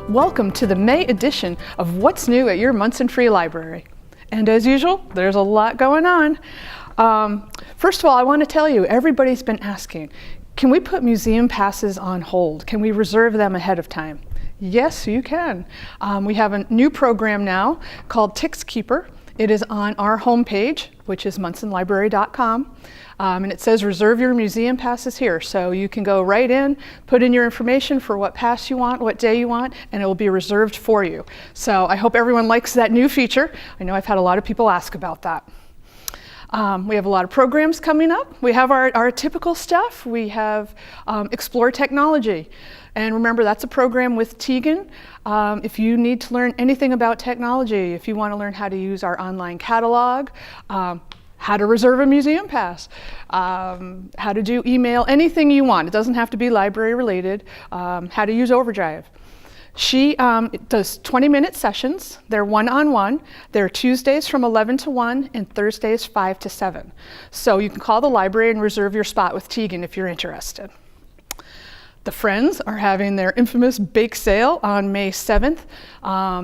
Welcome to the May edition of What's New at your Monson Free Library. And as usual, there's a lot going on. First of all, I want to tell you, everybody's been asking, can we put museum passes on hold? Can we reserve them ahead of time? Yes, you can. We have a new program now called Tix Keeper. It is on our homepage, which is monsonlibrary.com. And it says reserve your museum passes here. So you can go right in, put in your information for what pass you want, what day you want, and it will be reserved for you. So I hope everyone likes that new feature. I know I've had a lot of people ask about that. We have a lot of programs coming up. We have our typical stuff. We have Explore Technology. And remember, that's a program with Tegan. If you need to learn anything about technology, if you want to learn how to use our online catalog, how to reserve a museum pass, how to do email, anything you want. It doesn't have to be library related, how to use Overdrive. She does 20-minute sessions. They're one-on-one. They're Tuesdays from 11 to 1 and Thursdays 5 to 7. So you can call the library and reserve your spot with Tegan if you're interested. The Friends are having their infamous bake sale on May 7th.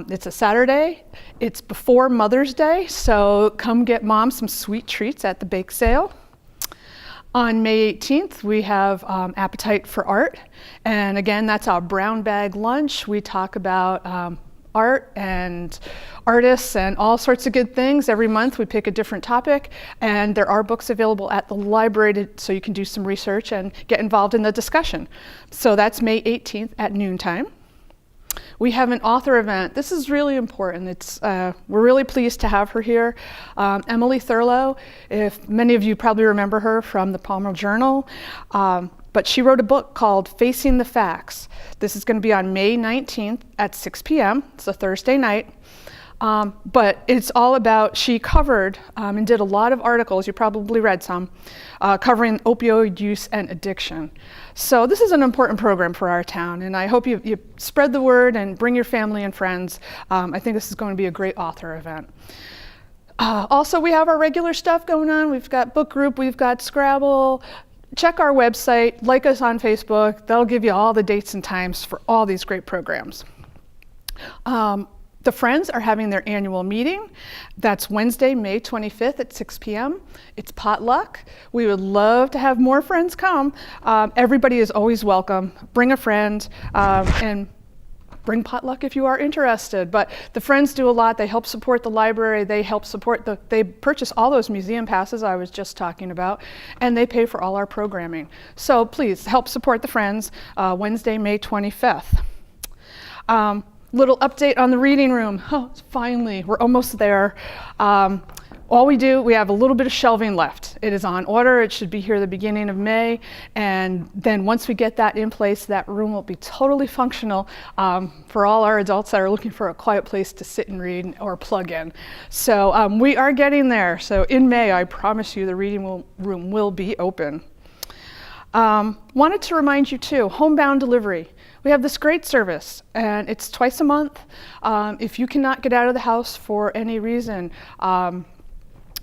It's a Saturday. It's before Mother's Day, so come get Mom some sweet treats at the bake sale. On May 18th, we have Appetite for Art. And again, that's our brown bag lunch. We talk about art and artists and all sorts of good things. Every month we pick a different topic, and there are books available at the library so you can do some research and get involved in the discussion. So that's May 18th at noontime. We have an author event. This is really important. We're really pleased to have her here. Emily Thurlow, if many of you probably remember her from the Palmer Journal, but she wrote a book called Facing the Facts. This is going to be on May 19th at 6 p.m. It's a Thursday night. But it's all about, she covered and did a lot of articles, you probably read some, covering opioid use and addiction. So this is an important program for our town, and I hope you spread the word and bring your family and friends. I think this is going to be a great author event. Also, we have our regular stuff going on. We've got book group, we've got Scrabble. Check our website, like us on Facebook. That'll give you all the dates and times for all these great programs. The Friends are having their annual meeting. That's Wednesday, May 25th at 6 p.m. It's potluck. We would love to have more friends come. Everybody is always welcome. Bring a friend and bring potluck if you are interested. But the Friends do a lot. They help support the library. They help support they purchase all those museum passes I was just talking about, and they pay for all our programming. So please help support the Friends, Wednesday, May 25th. Little update on the reading room. Oh, finally, we're almost there. All we have a little bit of shelving left. It is on order. It should be here the beginning of May. And then once we get that in place, that room will be totally functional for all our adults that are looking for a quiet place to sit and read or plug in. So we are getting there. So in May, I promise you the reading room will be open. Wanted to remind you too, homebound delivery. We have this great service, and it's twice a month. If you cannot get out of the house for any reason,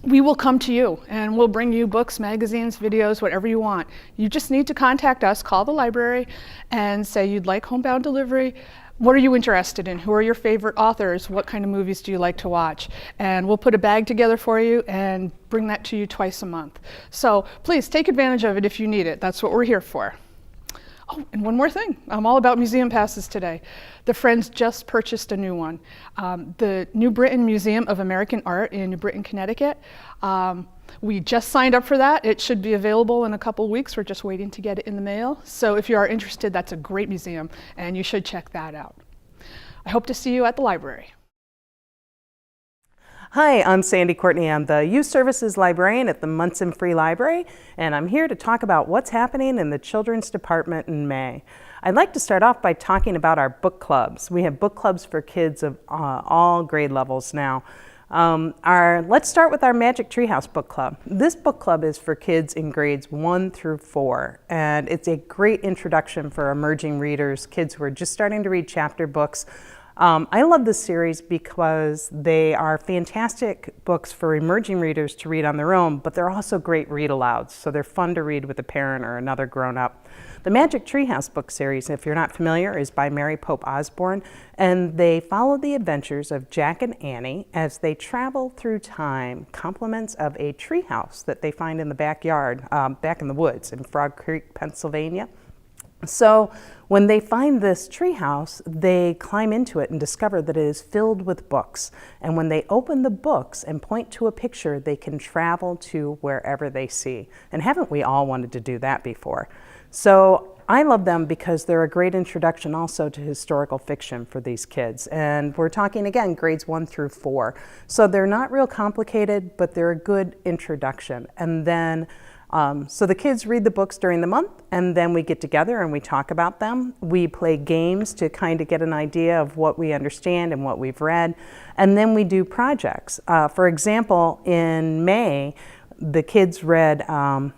we will come to you and we'll bring you books, magazines, videos, whatever you want. You just need to contact us, call the library, and say you'd like homebound delivery. What are you interested in? Who are your favorite authors? What kind of movies do you like to watch? And we'll put a bag together for you and bring that to you twice a month. So please take advantage of it if you need it. That's what we're here for. Oh, and one more thing. I'm all about museum passes today. The Friends just purchased a new one. The New Britain Museum of American Art in New Britain, Connecticut. We just signed up for that. It should be available in a couple weeks. We're just waiting to get it in the mail. So if you are interested, that's a great museum, and you should check that out. I hope to see you at the library. Hi, I'm Sandy Courtney. I'm the Youth Services Librarian at the Monson Free Library, and I'm here to talk about what's happening in the Children's Department in May. I'd like to start off by talking about our book clubs. We have book clubs for kids of all grade levels now. Let's start with our Magic Treehouse Book Club. This book club is for kids in grades 1 through 4, and it's a great introduction for emerging readers, kids who are just starting to read chapter books. I love this series because they are fantastic books for emerging readers to read on their own, but they're also great read-alouds, so they're fun to read with a parent or another grown-up. The Magic Treehouse book series, if you're not familiar, is by Mary Pope Osborne, and they follow the adventures of Jack and Annie as they travel through time, compliments of a treehouse that they find in the backyard, back in the woods in Frog Creek, Pennsylvania. So when they find this treehouse, they climb into it and discover that it is filled with books. And when they open the books and point to a picture, they can travel to wherever they see. And haven't we all wanted to do that before? So I love them because they're a great introduction also to historical fiction for these kids. And we're talking, again, grades 1 through 4. So they're not real complicated, but they're a good introduction. And then so the kids read the books during the month, and then we get together and we talk about them. We play games to kind of get an idea of what we understand and what we've read, and then we do projects. For example, in May, the kids read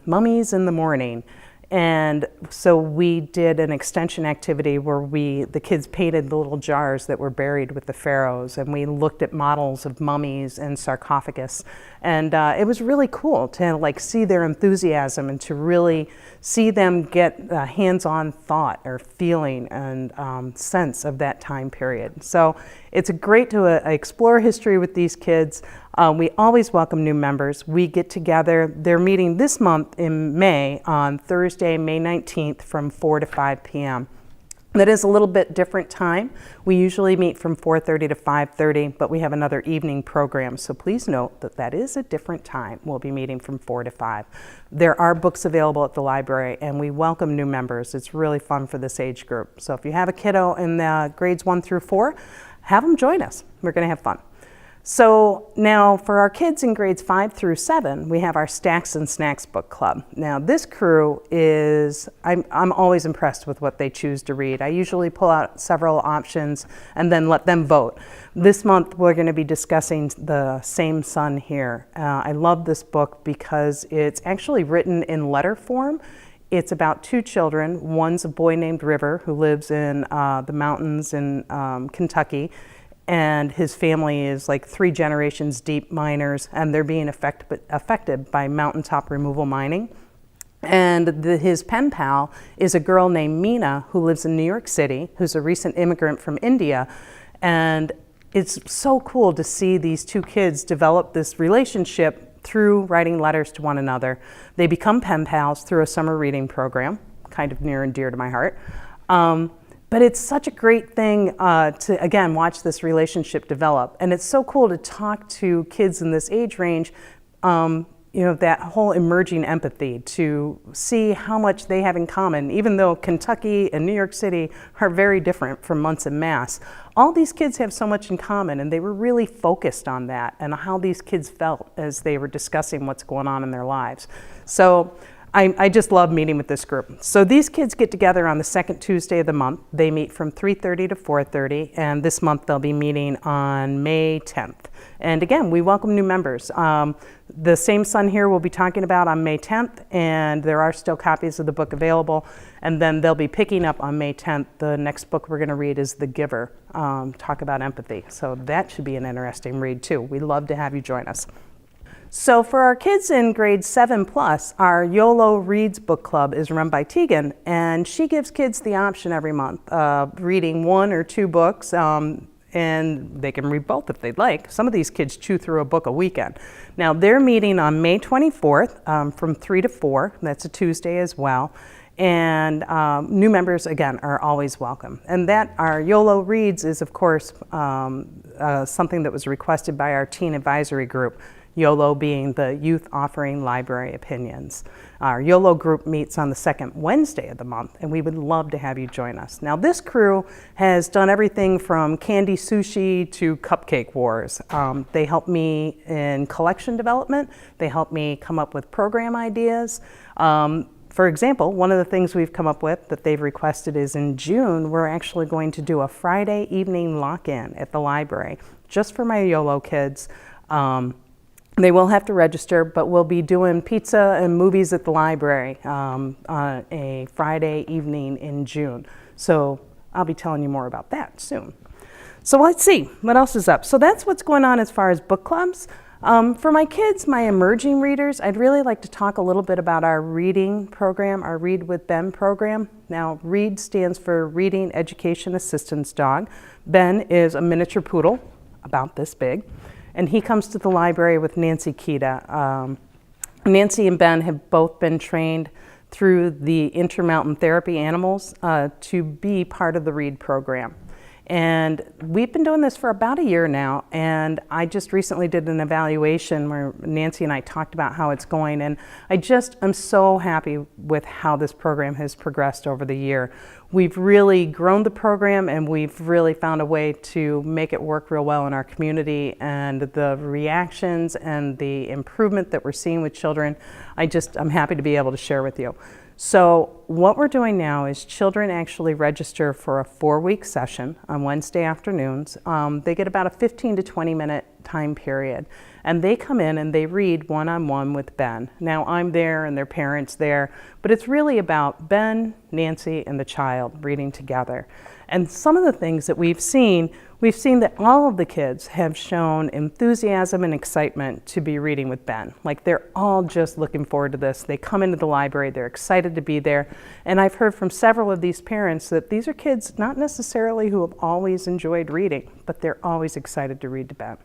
Mummies in the Morning. And so we did an extension activity where the kids painted the little jars that were buried with the pharaohs, and we looked at models of mummies and sarcophagus. And it was really cool to see their enthusiasm and to really see them get hands-on thought or feeling and sense of that time period. So it's great to explore history with these kids. We always welcome new members. We get together. They're meeting this month in May on Thursday, May 19th from 4 to 5 p.m. That is a little bit different time. We usually meet from 4:30 to 5:30, but we have another evening program. So please note that that is a different time. We'll be meeting from 4 to 5. There are books available at the library, and we welcome new members. It's really fun for this age group. So if you have a kiddo in the grades 1 through 4, have them join us. We're going to have fun. So now for our kids in grades 5 through 7, we have our Stacks and Snacks book club. Now this crew is, I'm always impressed with what they choose to read. I usually pull out several options and then let them vote. This month we're going to be discussing The Same Sun Here. I love this book because it's actually written in letter form. It's about two children. One's a boy named River who lives in the mountains in Kentucky. And his family is like 3 generations deep miners, and they're being affected by mountaintop removal mining. And his pen pal is a girl named Mina who lives in New York City, who's a recent immigrant from India. And it's so cool to see these two kids develop this relationship through writing letters to one another. They become pen pals through a summer reading program, kind of near and dear to my heart. But it's such a great thing to, again, watch this relationship develop. And it's so cool to talk to kids in this age range, that whole emerging empathy, to see how much they have in common. Even though Kentucky and New York City are very different from Monson, Mass, all these kids have so much in common, and they were really focused on that and how these kids felt as they were discussing what's going on in their lives. So I just love meeting with this group. So these kids get together on the second Tuesday of the month. They meet from 3:30 to 4:30, and this month they'll be meeting on May 10th. And again, we welcome new members. The Same Sun Here we'll be talking about on May 10th, and there are still copies of the book available. And then they'll be picking up on May 10th. The next book we're going to read is The Giver, talk about empathy. So that should be an interesting read too. We'd love to have you join us. So for our kids in grade 7 plus, our YOLO Reads book club is run by Tegan, and she gives kids the option every month of reading 1 or 2 books, and they can read both if they'd like. Some of these kids chew through a book a weekend. Now they're meeting on May 24th from 3 to 4. That's a Tuesday as well. And new members, again, are always welcome. And that, our YOLO Reads is, of course, something that was requested by our teen advisory group. YOLO being the Youth Offering Library Opinions. Our YOLO group meets on the second Wednesday of the month, and we would love to have you join us. Now, this crew has done everything from candy sushi to cupcake wars. They help me in collection development. They help me come up with program ideas. For example, one of the things we've come up with that they've requested is in June, we're actually going to do a Friday evening lock-in at the library, just for my YOLO kids. They will have to register, but we'll be doing pizza and movies at the library on a Friday evening in June. So I'll be telling you more about that soon. So let's see, what else is up? So that's what's going on as far as book clubs. For my kids, my emerging readers, I'd really like to talk a little bit about our reading program, our Read with Ben program. Now, READ stands for Reading Education Assistance Dog. Ben is a miniature poodle, about this big, and he comes to the library with Nancy Kita. Nancy and Ben have both been trained through the Intermountain Therapy Animals to be part of the READ program. And we've been doing this for about a year now, and I just recently did an evaluation where Nancy and I talked about how it's going, and I'm so happy with how this program has progressed over the year. We've really grown the program, and we've really found a way to make it work real well in our community, and the reactions and the improvement that we're seeing with children, I'm happy to be able to share with you. So what we're doing now is children actually register for a 4-week session on Wednesday afternoons. They get about a 15 to 20 minute time period, and they come in and they read one-on-one with Ben. Now I'm there and their parents there, but it's really about Ben, Nancy, and the child reading together. And some of the things that we've seen that all of the kids have shown enthusiasm and excitement to be reading with Ben. Like, they're all just looking forward to this. They come into the library, they're excited to be there. And I've heard from several of these parents that these are kids not necessarily who have always enjoyed reading, but they're always excited to read to Ben.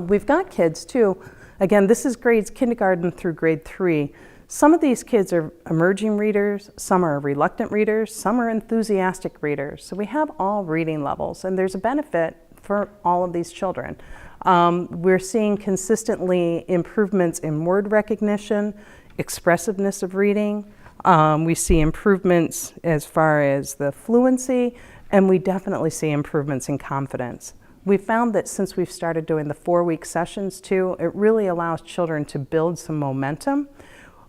We've got kids too. Again, this is grades kindergarten through grade 3. Some of these kids are emerging readers, some are reluctant readers, some are enthusiastic readers. So we have all reading levels, and there's a benefit for all of these children. We're seeing consistently improvements in word recognition, expressiveness of reading. We see improvements as far as the fluency, and we definitely see improvements in confidence. We found that since we've started doing the 4-week sessions too, it really allows children to build some momentum.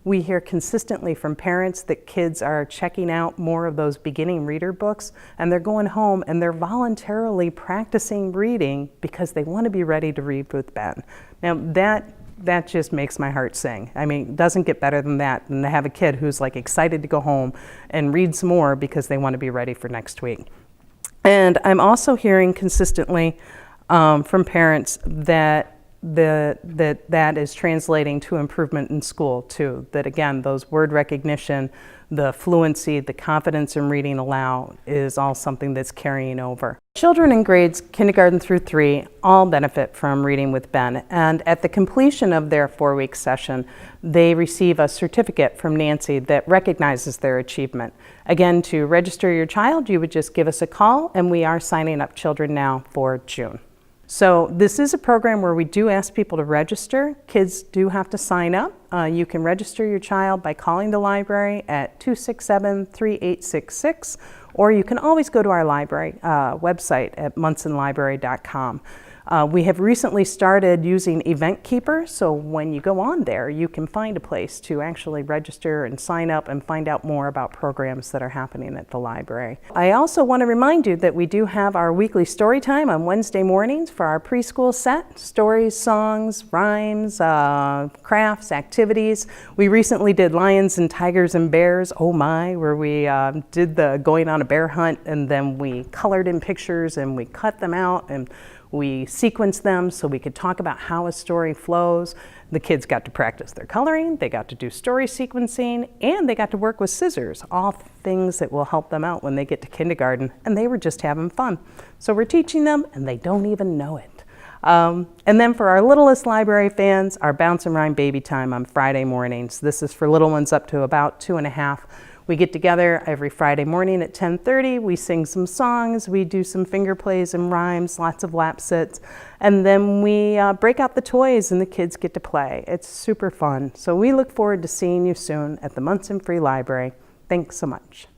We hear consistently from parents that kids are checking out more of those beginning reader books, and they're going home and they're voluntarily practicing reading because they want to be ready to read with Ben. Now that just makes my heart sing. I mean, it doesn't get better than that, than to have a kid who's like excited to go home and read some more because they want to be ready for next week. And I'm also hearing consistently from parents that that is translating to improvement in school too. That again, those word recognition, the fluency, the confidence in reading aloud is all something that's carrying over. Children in grades kindergarten through 3 all benefit from reading with Ben, and at the completion of their 4-week session, they receive a certificate from Nancy that recognizes their achievement. Again, to register your child, you would just give us a call, and we are signing up children now for June. So this is a program where we do ask people to register. Kids do have to sign up. You can register your child by calling the library at 267-3866, or you can always go to our library website at monsonlibrary.com. We have recently started using Event Keeper, so when you go on there, you can find a place to actually register and sign up and find out more about programs that are happening at the library. I also want to remind you that we do have our weekly story time on Wednesday mornings for our preschool set. Stories, songs, rhymes, crafts, activities. We recently did Lions and Tigers and Bears, oh my, where we did the going on a bear hunt, and then we colored in pictures and we cut them out and we sequenced them so we could talk about how a story flows. The kids got to practice their coloring, they got to do story sequencing, and they got to work with scissors, all things that will help them out when they get to kindergarten, and they were just having fun. So we're teaching them, and they don't even know it. And then for our littlest library fans, our Bounce and Rhyme Baby Time on Friday mornings. This is for little ones up to about 2.5. We get together every Friday morning at 10:30. We sing some songs, we do some finger plays and rhymes, lots of lap sits, and then we break out the toys and the kids get to play. It's super fun. So we look forward to seeing you soon at the Monson Free Library. Thanks so much.